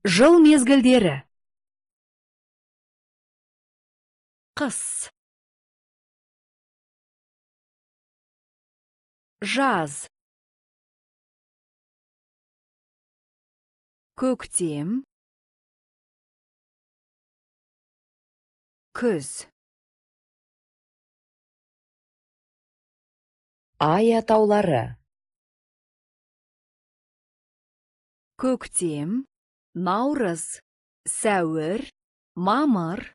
Жыл мезгілдері. Қыс, жаз, көктем, күз. Ай атаулары. Көктем, наурыз, сәуір, мамыр.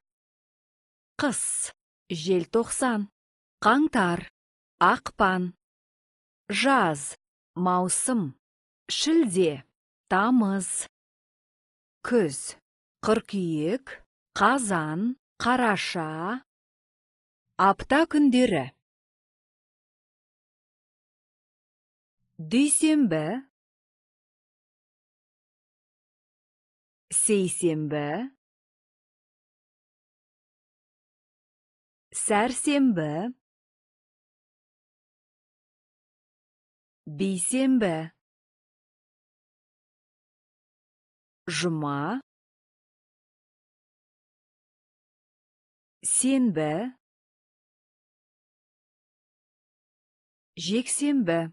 Қыс, желтоқсан, қаңтар, ақпан. Жаз, маусым, шілде, тамыз. Күз, қыркүйек, қазан, қараша. Апта күндері. Дүйсенбі, сейсенбі, сәрсенбі, бейсенбі, жұма, сенбі, жексенбі.